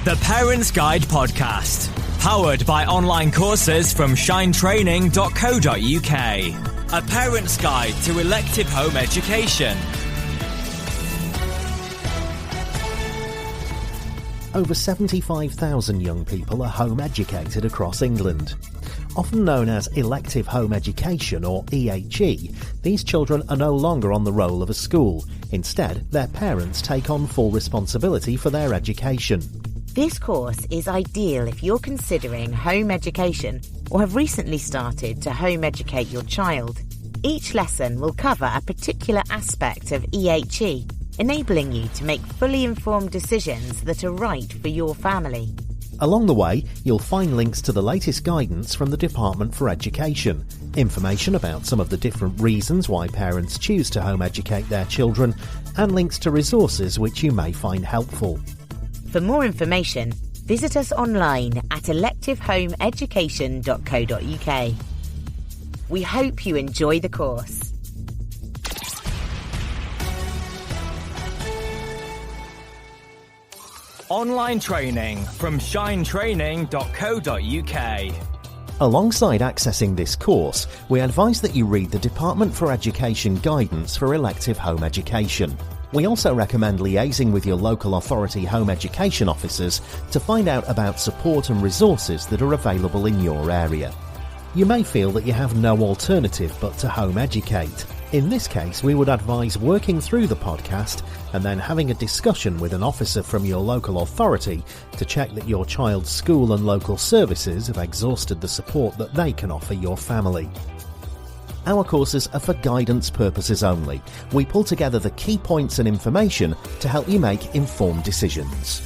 The Parents Guide Podcast, powered by online courses from shinetraining.co.uk. A parent's guide to elective home education. Over 75,000 young people are home educated across England. Often known as Elective Home Education or EHE, these children are no longer on the roll of a school. Instead, their parents take on full responsibility for their education. This course is ideal if you're considering home education or have recently started to home educate your child. Each lesson will cover a particular aspect of EHE, enabling you to make fully informed decisions that are right for your family. Along the way, you'll find links to the latest guidance from the Department for Education, information about some of the different reasons why parents choose to home educate their children, and links to resources which you may find helpful. For more information, visit us online at electivehomeeducation.co.uk. We hope you enjoy the course. Online training from shinetraining.co.uk. Alongside accessing this course, we advise that you read the Department for Education guidance for elective home education. We also recommend liaising with your local authority home education officers to find out about support and resources that are available in your area. You may feel that you have no alternative but to home educate. In this case, we would advise working through the podcast and then having a discussion with an officer from your local authority to check that your child's school and local services have exhausted the support that they can offer your family. Our courses are for guidance purposes only. We pull together the key points and information to help you make informed decisions.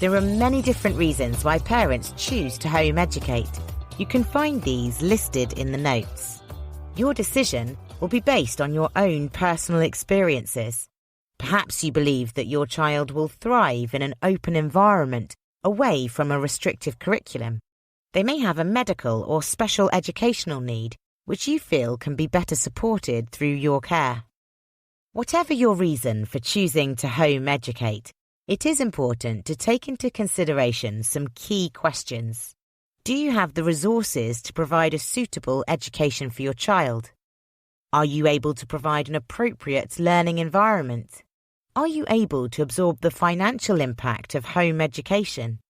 There are many different reasons why parents choose to home educate. You can find these listed in the notes. Your decision will be based on your own personal experiences. Perhaps you believe that your child will thrive in an open environment away from a restrictive curriculum. They may have a medical or special educational need, which you feel can be better supported through your care. Whatever your reason for choosing to home educate, it is important to take into consideration some key questions. Do you have the resources to provide a suitable education for your child? Are you able to provide an appropriate learning environment? Are you able to absorb the financial impact of home education?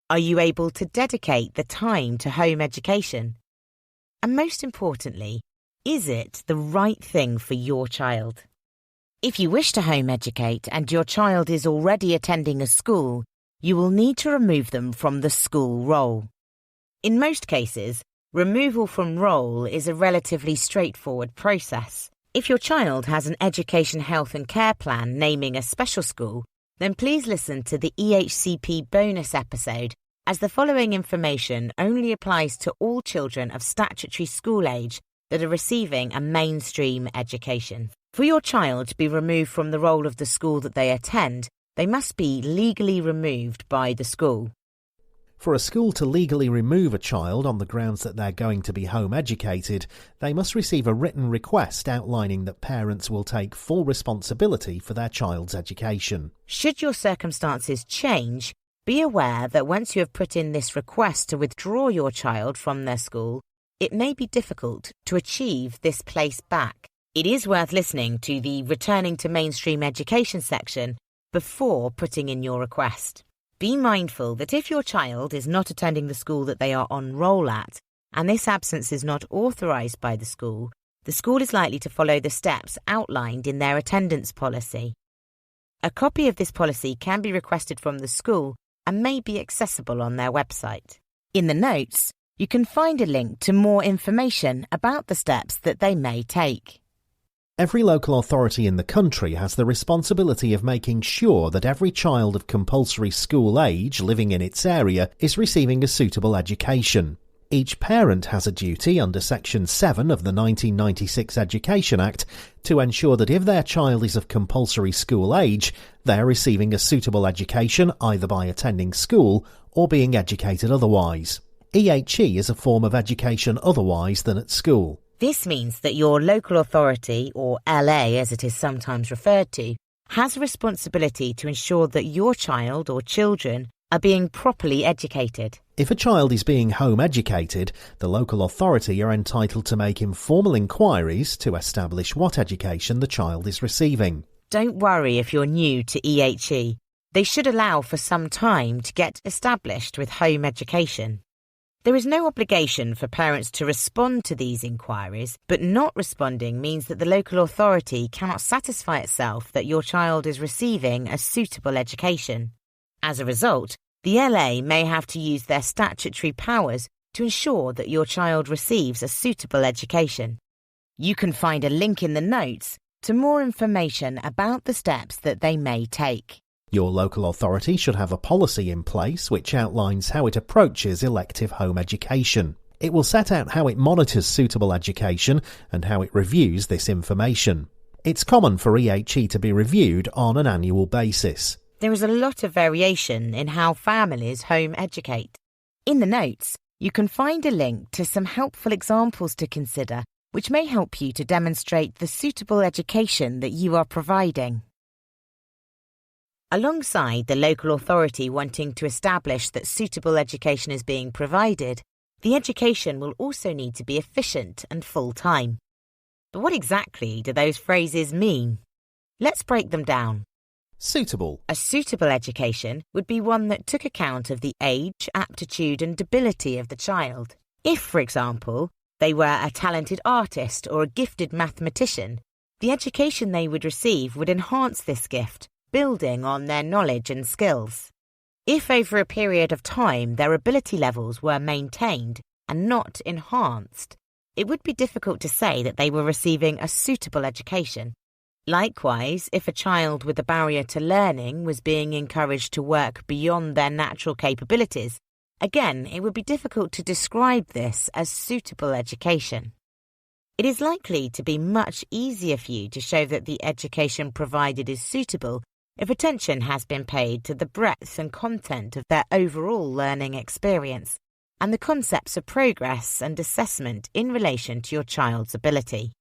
Are you able to dedicate the time to home education? And most importantly, is it the right thing for your child? If you wish to home educate and your child is already attending a school, you will need to remove them from the school roll. In most cases, removal from roll is a relatively straightforward process. If your child has an education, health and care plan naming a special school, then please listen to the EHCP bonus episode, as the following information only applies to all children of statutory school age that are receiving a mainstream education. For your child to be removed from the roll of the school that they attend, they must be legally removed by the school. For a school to legally remove a child on the grounds that they're going to be home educated, they must receive a written request outlining that parents will take full responsibility for their child's education. Should your circumstances change, be aware that once you have put in this request to withdraw your child from their school, it may be difficult to achieve this place back. It is worth listening to the Returning to Mainstream Education section before putting in your request. Be mindful that if your child is not attending the school that they are on roll at, and this absence is not authorised by the school is likely to follow the steps outlined in their attendance policy. A copy of this policy can be requested from the school and may be accessible on their website. In the notes, you can find a link to more information about the steps that they may take. Every local authority in the country has the responsibility of making sure that every child of compulsory school age living in its area is receiving a suitable education. Each parent has a duty under Section 7 of the 1996 Education Act to ensure that if their child is of compulsory school age, they are receiving a suitable education either by attending school or being educated otherwise. EHE is a form of education otherwise than at school. This means that your local authority, or LA as it is sometimes referred to, has a responsibility to ensure that your child or children are being properly educated. If a child is being home educated, the local authority are entitled to make informal inquiries to establish what education the child is receiving. Don't worry if you're new to EHE. They should allow for some time to get established with home education. There is no obligation for parents to respond to these inquiries, but not responding means that the local authority cannot satisfy itself that your child is receiving a suitable education. As a result, the LA may have to use their statutory powers to ensure that your child receives a suitable education. You can find a link in the notes to more information about the steps that they may take. Your local authority should have a policy in place which outlines how it approaches elective home education. It will set out how it monitors suitable education and how it reviews this information. It's common for EHE to be reviewed on an annual basis. There is a lot of variation in how families home educate. In the notes, you can find a link to some helpful examples to consider, which may help you to demonstrate the suitable education that you are providing. Alongside the local authority wanting to establish that suitable education is being provided, the education will also need to be efficient and full-time. But what exactly do those phrases mean? Let's break them down. Suitable. A suitable education would be one that took account of the age, aptitude and ability of the child. If, for example, they were a talented artist or a gifted mathematician, the education they would receive would enhance this gift, building on their knowledge and skills. If over a period of time their ability levels were maintained and not enhanced, it would be difficult to say that they were receiving a suitable education. Likewise, if a child with a barrier to learning was being encouraged to work beyond their natural capabilities, again, it would be difficult to describe this as suitable education. It is likely to be much easier for you to show that the education provided is suitable if attention has been paid to the breadth and content of their overall learning experience and the concepts of progress and assessment in relation to your child's ability.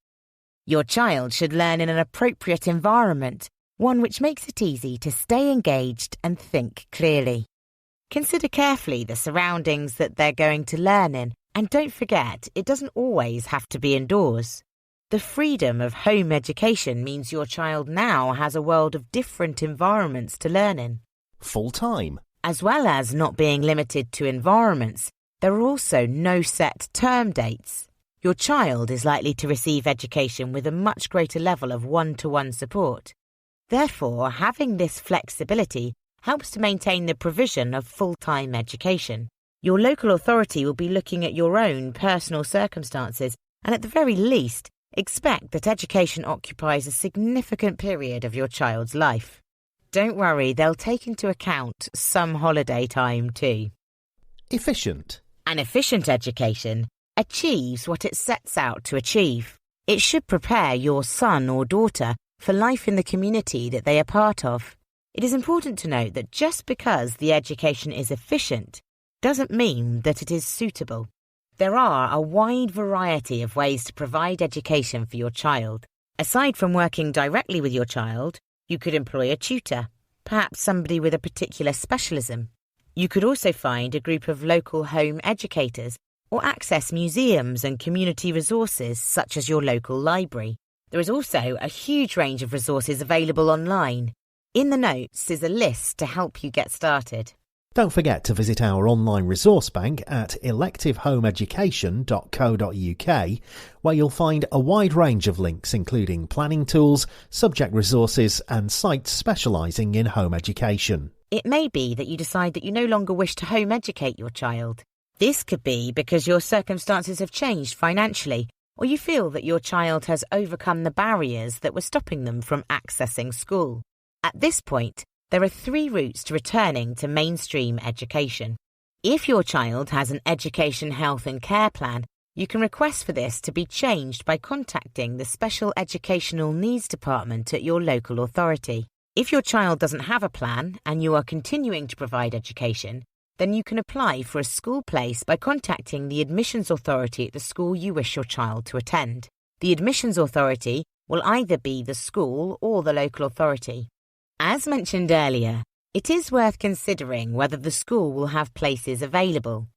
Your child should learn in an appropriate environment, one which makes it easy to stay engaged and think clearly. Consider carefully the surroundings that they're going to learn in, and don't forget, it doesn't always have to be indoors. The freedom of home education means your child now has a world of different environments to learn in. Full-time. As well as not being limited to environments, there are also no set term dates. Your child is likely to receive education with a much greater level of one-to-one support. Therefore, having this flexibility helps to maintain the provision of full-time education. Your local authority will be looking at your own personal circumstances and at the very least, expect that education occupies a significant period of your child's life. Don't worry, they'll take into account some holiday time too. Efficient. An efficient education achieves what it sets out to achieve. It should prepare your son or daughter for life in the community that they are part of. It is important to note that just because the education is efficient doesn't mean that it is suitable. There are a wide variety of ways to provide education for your child. Aside from working directly with your child, you could employ a tutor, perhaps somebody with a particular specialism. You could also find a group of local home educators or access museums and community resources such as your local library. There is also a huge range of resources available online. In the notes is a list to help you get started. Don't forget to visit our online resource bank at electivehomeeducation.co.uk, where you'll find a wide range of links including planning tools, subject resources and sites specialising in home education. It may be that you decide that you no longer wish to home educate your child. This could be because your circumstances have changed financially, or you feel that your child has overcome the barriers that were stopping them from accessing school. At this point, there are 3 routes to returning to mainstream education. If your child has an education, health and care plan, you can request for this to be changed by contacting the Special Educational Needs Department at your local authority. If your child doesn't have a plan and you are continuing to provide education, then you can apply for a school place by contacting the admissions authority at the school you wish your child to attend. The admissions authority will either be the school or the local authority. As mentioned earlier, it is worth considering whether the school will have places available.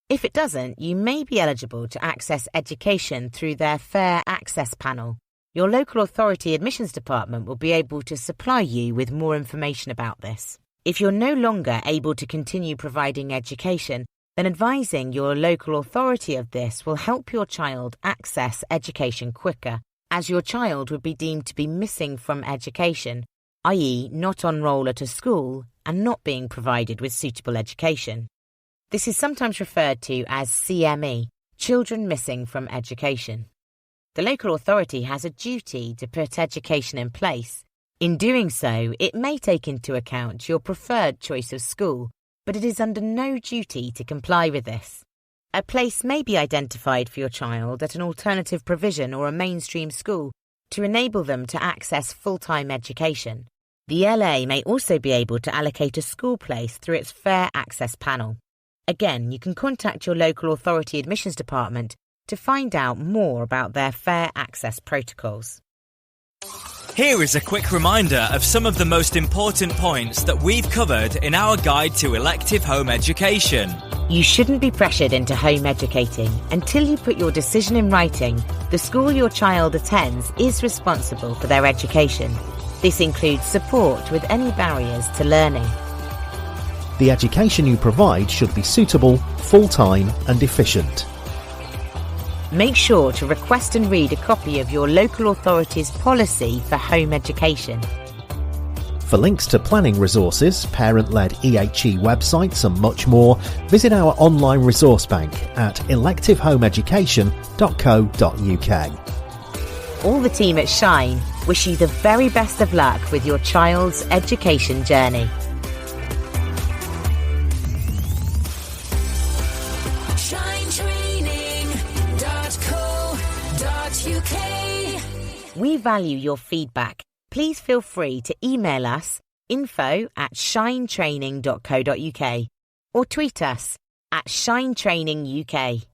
If it doesn't, you may be eligible to access education through their Fair Access panel. Your local authority admissions department will be able to supply you with more information about this. If you're no longer able to continue providing education, then advising your local authority of this will help your child access education quicker, as your child would be deemed to be missing from education, i.e. not on roll at a school and not being provided with suitable education. This is sometimes referred to as CME, Children Missing from Education. The local authority has a duty to put education in place. In doing so, it may take into account your preferred choice of school, but it is under no duty to comply with this. A place may be identified for your child at an alternative provision or a mainstream school to enable them to access full-time education. The LA may also be able to allocate a school place through its Fair Access panel. Again, you can contact your local authority admissions department to find out more about their Fair Access protocols. Here is a quick reminder of some of the most important points that we've covered in our guide to elective home education. You shouldn't be pressured into home educating until you put your decision in writing. The school your child attends is responsible for their education. This includes support with any barriers to learning. The education you provide should be suitable, full-time and efficient. Make sure to request and read a copy of your local authority's policy for home education. For links to planning resources, parent-led EHE websites and much more, visit our online resource bank at electivehomeeducation.co.uk. All the team at Shine wish you the very best of luck with your child's education journey. We value your feedback. Please feel free to email us info@shinetraining.co.uk or tweet us @shinetraininguk.